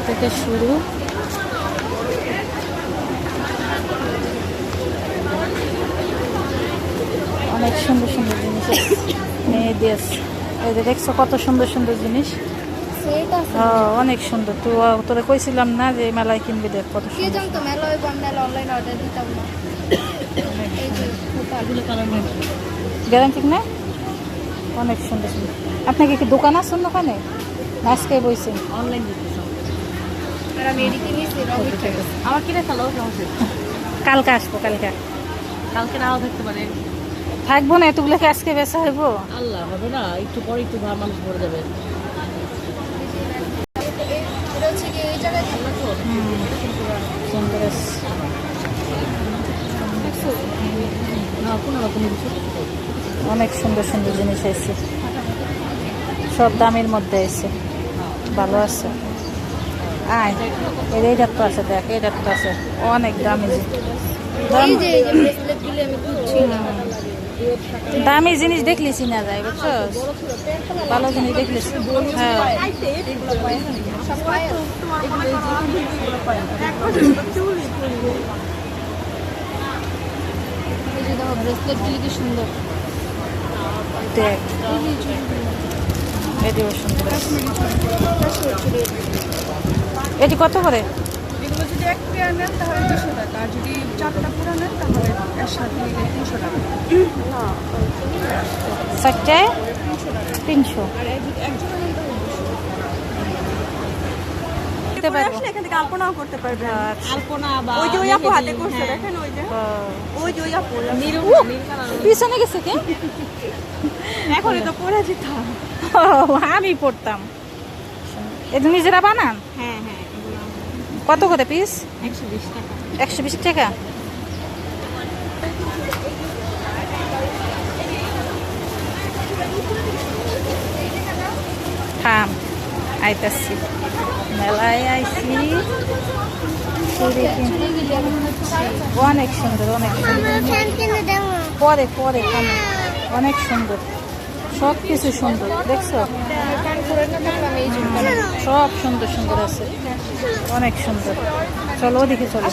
থেকে শুরু। অনেক সুন্দর সুন্দর জিনিস মেয়েদের আছে। এই যে দেখছো কত সুন্দর সুন্দর জিনিস। অনেক সুন্দর। তো তোরা কইছিলাম না যে মেলায় কিনবি, দেখ কত সুন্দর। গ্যারান্টি না? অনেক সুন্দর সুন্দর। আপনাকে কি দোকান আছেন ওখানে? আজকে বইছেন অনলাইন আমার কিনে ফেলো। কালকে আসবো। কালকে নাও থাকতে পারে। থাকবো না, এতগুলোকে আজকে বেচা হইব? আল্লাহ হবে না, একটু পরে একটু মানুষ ভরে যাবে। অনেক সুন্দর সুন্দর জিনিস আছে, সব দামের মধ্যে আছে, ভালো আছে। আয় এইটা তো আছে, দেখ এইটা তো আছে, অনেক দামি দামি জিনিস দেখলে চিনা যায়, বুঝছো? ভালো জিনিস দেখলে। হ্যাঁ ব্রেসলেটগুলি কি সুন্দর, দেখ এটিও সুন্দর। এটি কত করে? এগুলো যদি এক পেয়ার নেন তাহলে 200 টাকা, আর যদি 4টা পুরো নেন তাহলে একসাথে নিলে 300 টাকা। 4টায় 300। আর একজন নেন তাহলে 200। এখান থেকে আলপনাও করতে পারবেন। আলপনা বা ওই যে ওই আপু হাতে করছে, দেখেন ওই যে ওই আপু পিছনে গেছে কে? এখনই তো পরে যেতাম। আমি পড়তাম। এটা নিজেরা বানান? হ্যাঁ। কত করে পিস? 120 টাকা। 120 টাকা। থাম, আইতাছি, মেলায় আইছি। অনেক সুন্দর, অনেক সুন্দর। পরে থামে, অনেক সুন্দর, সব কিছু সুন্দর, দেখছো? সব সুন্দর সুন্দর আছে, অনেক সুন্দর। চলো ওদিকে চলো,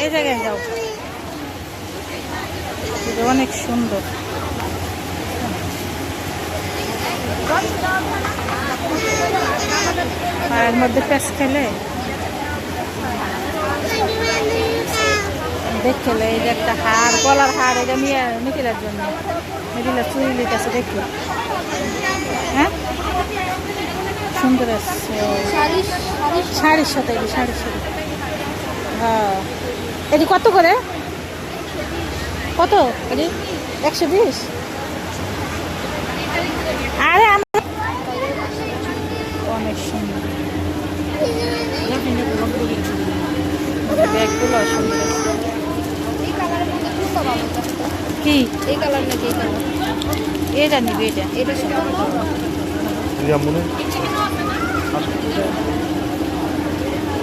এই জায়গায় যাও, অনেক সুন্দর। পায়ের মধ্যে প্যাঁচ খেলে দেখলে, এই যে একটা হার, গলার হার, এটা নিয়ে মিটিলার জন্য, মিটিলার চুরি লিটাছে, দেখলো? হ্যাঁ সুন্দর আছে। শাড়ির সাথে হ্যাঁ। এটি কত করে? কত এটি? 120। আরে আমার অনেক সুন্দর ব্যাগগুলো সুন্দর। কি এই কালার নাকি? এই কালার এটা নিবি, এটা সুন্দর।